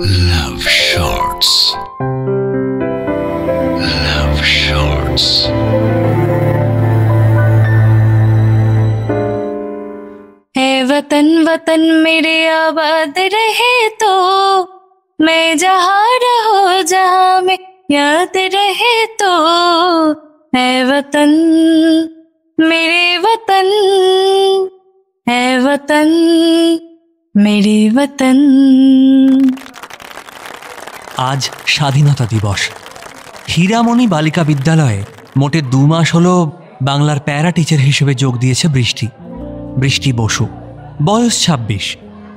Love Shorts. Love Shorts. है वतन वतन मेरे आबाद रहे तो मैं जहाँ रहो जहाँ में याद रहे तो है वतन मेरे वतन है वतन मेरे वतन। আজ স্বাধীনতা দিবস। হীরামণি বালিকা বিদ্যালয়ে মোটে 2 মাস হলো বাংলার প্যারা টিচার হিসেবে যোগ দিয়েছে বৃষ্টি। বৃষ্টি বসু, বয়স 26,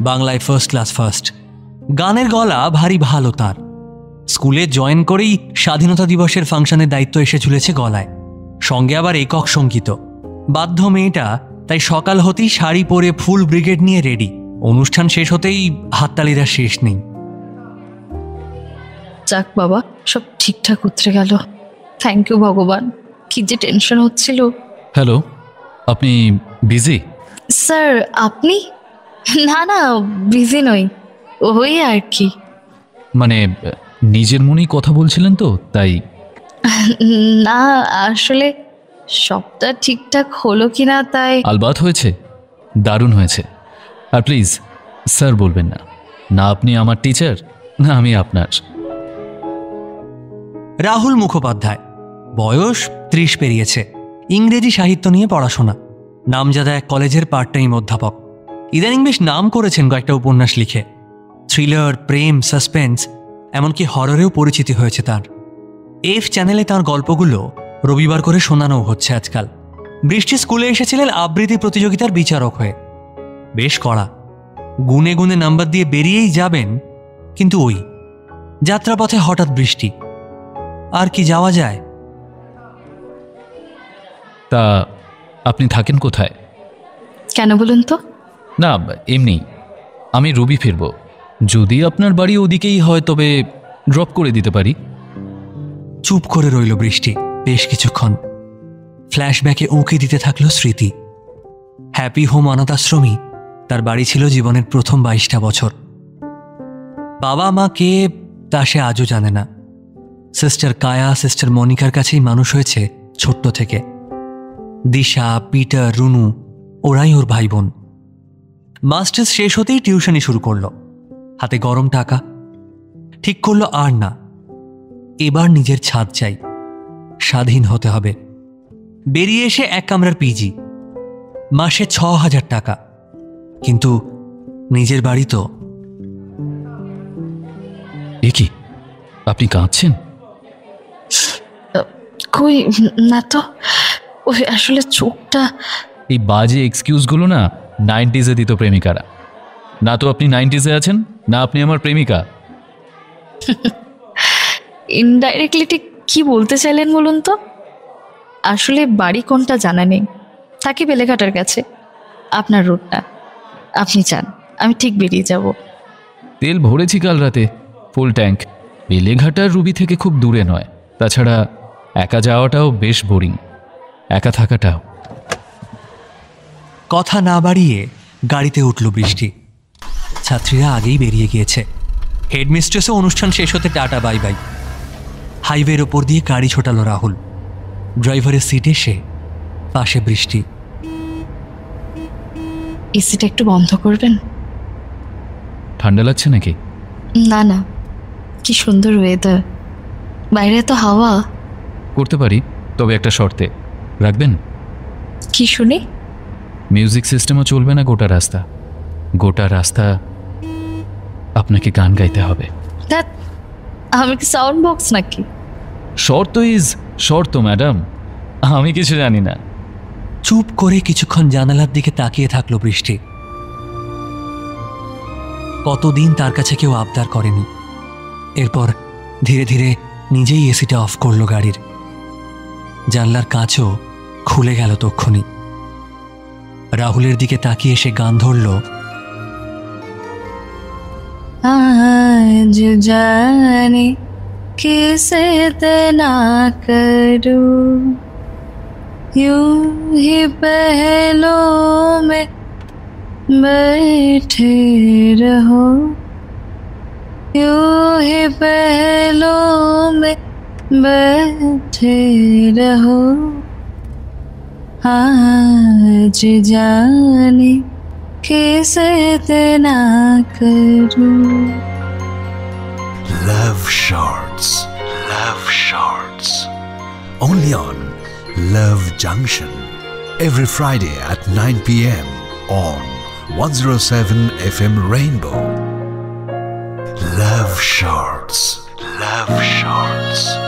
বাংলায় ফার্স্ট ক্লাস ফার্স্ট। গানের গলা ভারী ভালো তার। স্কুলে জয়েন করেই স্বাধীনতা দিবসের ফাংশনের দায়িত্ব এসে ঝুলেছে গলায়, সঙ্গে আবার একক সঙ্গীত। বাধ্য মেয়েটা তাই সকাল হতেই শাড়ি পরে ফুল ব্রিগেড নিয়ে রেডি। অনুষ্ঠান শেষ হতেই হাততালিরা শেষ নেই। যাক বাবা, সব ঠিকঠাক উতরে গেল। থ্যাংক ইউ ভগবান, কি যে টেনশন হচ্ছিল। হ্যালো, আপনি বিজি? স্যার আপনি? না না, বিজি নই, ওই আর কি। মানে নিজের মনেই কথা বলছিলেন তো, তাই? না আসলে সবটা ঠিকঠাক হলো কিনা তাই। আলবাত হয়েছে, দারুণ হয়েছে। আর প্লিজ স্যার বলবেন না। না আপনি আমার টিচার, না আমি আপনার। রাহুল মুখোপাধ্যায়, বয়স 30 পেরিয়েছে। ইংরেজি সাহিত্য নিয়ে পড়াশোনা, নামজাদা এক কলেজের পার্ট টাইম অধ্যাপক। ইদানিং বেশ নাম করেছেন কয়েকটা উপন্যাস লিখে। থ্রিলার, প্রেম, সাসপেন্স, এমনকি হররেও পরিচিতি হয়েছে তার। এফ চ্যানেলে তাঁর গল্পগুলো রবিবার করে শোনানো হচ্ছে আজকাল। বৃষ্টি স্কুলে এসেছিলেন আবৃত্তি প্রতিযোগিতার বিচারক হয়ে। বেশ কড়া, গুনে গুনে নাম্বার দিয়ে বেরিয়েই যাবেন, কিন্তু ওই যাত্রাপথে হঠাৎ বৃষ্টি। আর কি যাওয়া যায়। তা আপনি থাকেন কোথায়? কেন বলুন তো? না এমনি, আমি রবি ফিরব। যদি আপনার বাড়ি ওদিকেই হয় তবে ড্রপ করে দিতে পারি। চুপ করে রইল বৃষ্টি বেশ কিছুক্ষণ। ফ্ল্যাশব্যাকে উঁকি দিতে থাকলো স্মৃতি। হ্যাপি হোম অনাথ আশ্রমই তার বাড়ি ছিল জীবনের প্রথম 22টা বছর। বাবা মা কে তা সে আজও জানে না। সিস্টার কায়া, সিস্টার মনিকার কাছেই মানুষ হয়েছে ছোট্ট থেকে। দিশা, পিটার, রুনু, ওরাই ওর ভাই বোন। মাস্টার্স শেষ হতেই টিউশনি শুরু করলো। হাতে গরম টাকা। ঠিক করলো আর না, এবার নিজের ছাদ চাই, স্বাধীন হতে হবে। বেরিয়ে এসে 1 কামরার পিজি, মাসে 6000 টাকা। কিন্তু নিজের বাড়ি তো। এ কি, আপনি কাঁদছেন? কই না তো, ওই আসলে চোখটা। এই বাজে এক্সকিউজগুলো না 90s দিত প্রেমিকারা। না তো আপনি 90s আছেন, না আপনি আমার প্রেমিকা। ইনডাইরেক্টলি ঠিক কি বলতে চাইলেন বলুন তো? আসলে বাড়ি কোনটা জানা নেই, থাকি বেলেঘাটার কাছে। আপনার রুটটা আপনি চান, আমি ঠিক বেরিয়ে যাব। তেল ভরেছি কাল রাতে, ফুল ট্যাঙ্ক। বেলেঘাটার রুবি থেকে খুব দূরে নয়। তাছাড়া একা যাওয়াটাও বেশ বোরিং, একা থাকাটাও। কথা না বাড়িয়ে গাড়িতে উঠল বৃষ্টি। ছাত্রীরা আগেই বেরিয়ে গিয়েছে। হেডমিস্ট্রেসও অনুষ্ঠান শেষ হতে টাটা বাই বাই। হাইওয়ের ওপর দিয়ে গাড়ি ছোটালো রাহুল। ড্রাইভারের সিটে সে, পাশে বৃষ্টি। এসিটা একটু বন্ধ করবেন? ঠান্ডা লাগছে নাকি? না না, কি সুন্দর ওয়েদার, বাইরে তো হাওয়া। করতে পারি, তবে একটা শর্তে। রাখবেন? কি শুনি? মিউজিক সিস্টেমও চলবে না গোটা রাস্তা। গোটা রাস্তা আপনাকে গান গাইতে হবে। ধ্যাৎ, আমি কি সাউন্ড বক্স নাকি? শর্ত ইজ শর্ত ম্যাডাম, আমি কিছু জানি না। চুপ করে কিছুক্ষণ জানালার দিকে তাকিয়ে থাকলো বৃষ্টি। কতদিন তার কাছে কেউ আবদার করেনি। এরপর ধীরে ধীরে নিজেই এসিটা অফ করলো গাড়ির। জানলার কাঁচও খুলে গেল তক্ষুনি। রাহুলের দিকে তাকিয়ে সে গান ধরল। আজ জানি किसे इतना करूं, यूं ही पहलों में बैठे रहो, यूं ही पहलों में बैठे रहो, आज जाने कैसे इतना करूं. Love Shorts. Love Shorts. Only on Love Junction. Every Friday at 9 p.m. on 107 FM Rainbow. Love Shorts. Love Shorts.